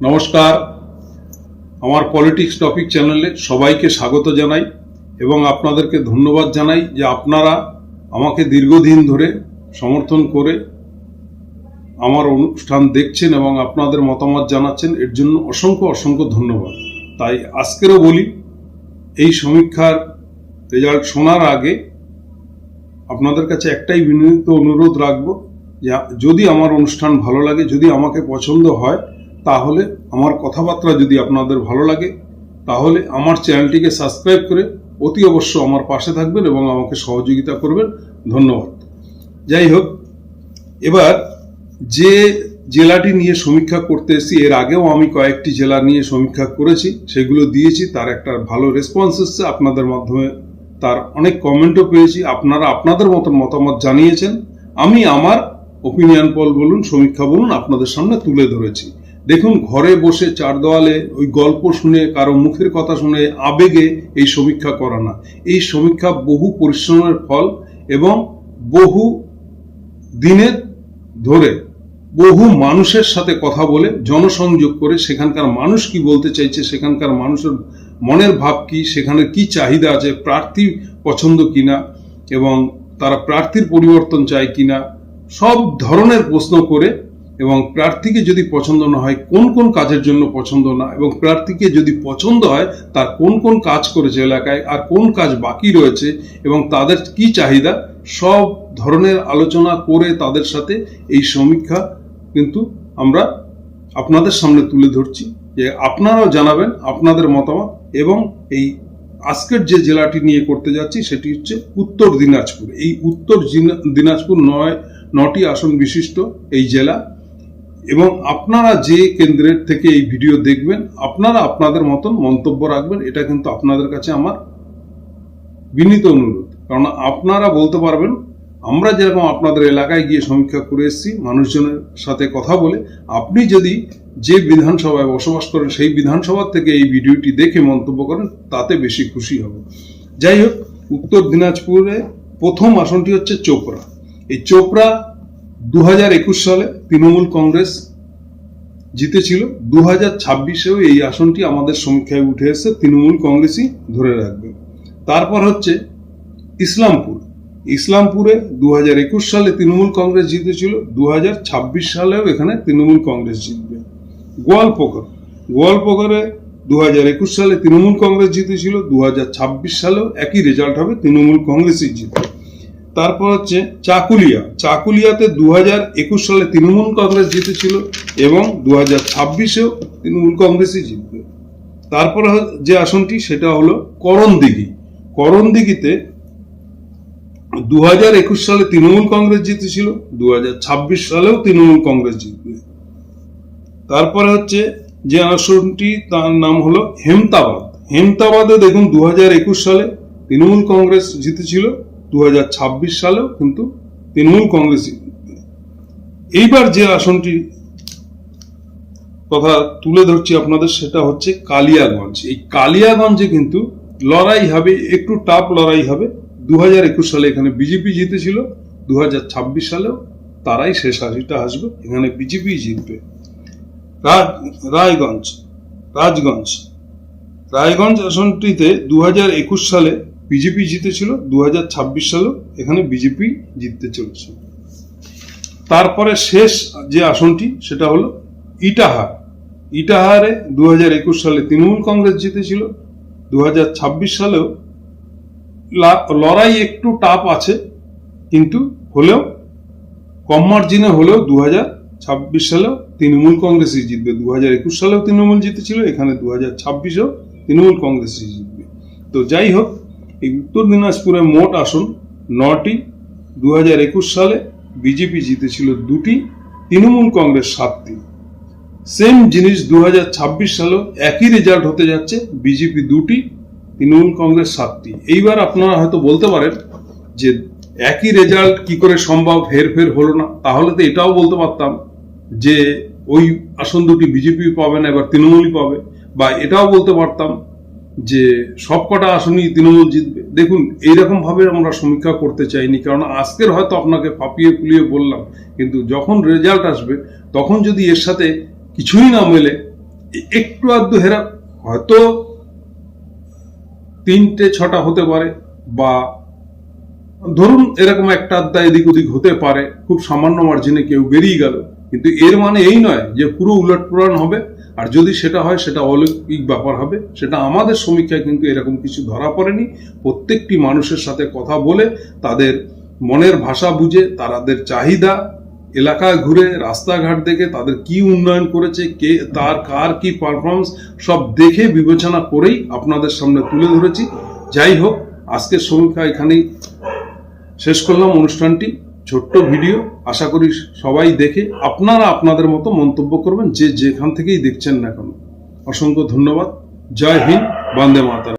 নমস্কার, আমার politics topic চ্যানেলে সবাইকে স্বাগত জানাই এবং আপনাদেরকে ধন্যবাদ জানাই যে আপনারা আমাকে দীর্ঘদিন ধরে সমর্থন করে আমার অনুষ্ঠান দেখছেন এবং আপনাদের মতামত জানাচ্ছেন। এর জন্য অসংখ্য অসংখ্য ধন্যবাদ। তাই আজকেরও বলি, এই সমীক্ষার রেজাল্ট শোনার আগে আপনাদের কাছে একটাই বিনীত অনুরোধ রাখবো যে যদি আমার অনুষ্ঠান ভালো লাগে, যদি আমাকে পছন্দ হয়, তাহলে আমার কথাবার্তা যদি আপনাদের ভালো লাগে, তাহলে আমার চ্যানেলটিকে সাবস্ক্রাইব করে অতি অবশ্য আমার পাশে থাকবেন এবং আমাকে সহযোগিতা করবেন। ধন্যবাদ। যাই হোক, এবার যে জেলাটি নিয়ে সমীক্ষা করতে এসেছি, এর আগেও আমি কয়েকটি জেলা নিয়ে সমীক্ষা করেছি, সেগুলো দিয়েছি, তার একটা ভালো রেসপন্স এসছে। আপনাদের মাধ্যমে তার অনেক কমেন্টও পেয়েছি। আপনারা আপনাদের মতন মতামত জানিয়েছেন। আমি আমার ওপিনিয়ন পোল বলুন, সমীক্ষা বলুন, আপনাদের সামনে তুলে ধরেছি। দেখুন, ঘরে বসে চার দেওয়ালে ওই গল্প শুনে, কারো মুখের কথা শুনে আবেগে এই সমীক্ষা করা না। এই সমীক্ষা বহু পরিশ্রমের ফল এবং বহু দিনের ধরে বহু মানুষের সাথে কথা বলে জনসংযোগ করে সেখানকার মানুষ কি বলতে চাইছে, সেখানকার মানুষের মনের ভাব কি, সেখানে কি চাহিদা আছে, প্রার্থী পছন্দ কিনা এবং তারা প্রার্থীর পরিবর্তন চায় কিনা, সব ধরনের প্রশ্ন করে এবং প্রার্থীকে যদি পছন্দ না হয় কোন কোন কাজের জন্য পছন্দ না, এবং প্রার্থীকে যদি পছন্দ হয় তার কোন কোন কাজ করেছে এলাকায় আর কোন কাজ বাকি রয়েছে এবং তাদের কি চাহিদা, সব ধরনের আলোচনা করে তাদের সাথে এই সমীক্ষা কিন্তু আমরা আপনাদের সামনে তুলে ধরছি, যে আপনারাও জানাবেন আপনাদের মতামত। এবং এই আজকের যে জেলাটি নিয়ে করতে যাচ্ছি সেটি হচ্ছে উত্তর দিনাজপুর। এই উত্তর দিনাজপুর 9টি আসন বিশিষ্ট এই জেলা, এবং আপনারা যে কেন্দ্রের থেকে এই ভিডিও দেখবেন আপনারা আপনাদের মতন মন্তব্য রাখবেন। এটা কিন্তু আপনাদের কাছে আমার বিনীত অনুরোধ, কারণ আপনারা বলতে পারবেন আমরা যেরকম আপনাদের এলাকায় গিয়ে সমীক্ষা করে এসেছি মানুষজনের সাথে কথা বলে, আপনি যদি যে বিধানসভায় বসবাস করেন সেই বিধানসভা থেকে এই ভিডিওটি দেখে মন্তব্য করেন, তাতে বেশি খুশি হব। যাই হোক, উত্তর দিনাজপুরে প্রথম আসনটি হচ্ছে চোপড়া। এই চোপড়া 2021 সালে তৃণমূল কংগ্রেস জিতেছিল। 2026-এও এই আসনটি আমাদের সমীক্ষায় উঠে এসে তৃণমূল কংগ্রেসই ধরে রাখবে। তারপর হচ্ছে ইসলামপুরে 2021 সালে তৃণমূল কংগ্রেস জিতেছিল, 2026 সালেও এখানে তৃণমূল কংগ্রেস জিতবে। গোয়ালপুকুরে 2021 সালে তৃণমূল কংগ্রেস জিতেছিল, 2026 সালেও একই রেজাল্ট হবে, তৃণমূল কংগ্রেসই জিতবে। তারপর হচ্ছে চাকুলিয়াতে 2021 সালে তৃণমূল কংগ্রেস জিতেছিল এবং 2026-এও তৃণমূল কংগ্রেসই জিতবে। তারপর যে আসনটি সেটা হলো করণদিঘিতে 2021 সালে তৃণমূল কংগ্রেস জিতেছিল, 2026 সালেও তৃণমূল কংগ্রেস জিতবে। তারপরে হচ্ছে যে আসনটি, তার নাম হলো হেমতাবাদে দেখুন 2021 সালে তৃণমূল কংগ্রেস জিতেছিল, 2026 সালেও কিন্তু তৃণমূল কংগ্রেস জিতবে। এইবার যে আসনটি কথা তুলে ধরছি আপনাদের, সেটা হচ্ছে কালিয়াগঞ্জ। এই কালিয়াগঞ্জে কিন্তু লড়াই হবে, একটু টাফ লড়াই হবে। 2021 সালে এখানে বিজেপি জিতেছিল, 2026 সালেও তারাই শেষ হাসিটা আসবে, এখানে বিজেপি জিতবে। রায়গঞ্জ আসনটিতে 2021 সালে বিজেপি জিতেছিল, 2026 সালেও এখানে বিজেপি জিততে চলেছে। তারপরে শেষ যে আসনটি সেটা হলো ইটাহারে 2021 সালে তৃণমূল কংগ্রেস জিতেছিল, 2026 সালেও লড়াই একটু টাফ আছে, কিন্তু হলেও কম মার্জিনে হলেও 2026 সালেও তৃণমূল কংগ্রেসই জিতবে। 2021 সালেও তৃণমূল জিতেছিল, এখানে 2026-এও তৃণমূল কংগ্রেসই জিতবে। তো যাই হোক, এই উত্তর দিনাজপুরের মোট আসন 9টি। 2021 সালে বিজেপি জিতেছিল 2টি, তৃণমূল কংগ্রেস 7টি। সেম জিনিস 2026 সালেও একই রেজাল্ট হতে যাচ্ছে, বিজেপি 2টি, তৃণমূল কংগ্রেস 7টি। এইবার আপনারা হয়তো বলতে পারেন যে একই রেজাল্ট কি করে সম্ভব, হেরফের হলো না? তাহলে তো এটাও বলতে পারতাম যে ওই আসন দুটি বিজেপি পাবে না, এবার তৃণমূলই পাবে, বা এটাও বলতে পারতাম যে সবকটা আসনই তৃণমূল জিতবে। দেখুন, এইরকম ভাবে আমরা সমীক্ষা করতে চাইনি, কারণ আজকের হয়তো আপনাকে ফাঁপিয়ে ফুলিয়ে বললাম, কিন্তু যখন রেজাল্ট আসবে তখন যদি এর সাথে কিছুই না মেলে, একটু আধটু হেরা, হয়তো 3-6টা হতে পারে, বা ধরুন এরকম একটা আধটা এদিক ওদিক হতে পারে, খুব সামান্য মার্জিনে কেউ বেরিয়ে গেল, কিন্তু এর মানে এই নয় যে পুরো উলটপুলট হবে। আর যদি সেটা হয় সেটা অলৌকিক ব্যাপার হবে। সেটা আমাদের সমীক্ষায় কিন্তু এরকম কিছু ধরা পড়েনি। প্রত্যেকটি মানুষের সাথে কথা বলে, তাদের মনের ভাষা বুঝে, তাদের চাহিদা, এলাকায় ঘুরে, রাস্তাঘাট দেখে, তাদের কি উন্নয়ন করেছে, কে তার কার কি পারফরমেন্স, সব দেখে বিবেচনা করেই আপনাদের সামনে তুলে ধরেছি। যাই হোক, আজকের সমীক্ষা এখানেই শেষ করলাম অনুষ্ঠানটি। ছোট্ট ভিডিও, আশা করি সবাই দেখে আপনারা আপনাদের মতো মন্তব্য করবেন, যে যেখান থেকেই দেখছেন না কেন। অসংখ্য ধন্যবাদ। জয় হিন্দ, বন্দে মাতরম।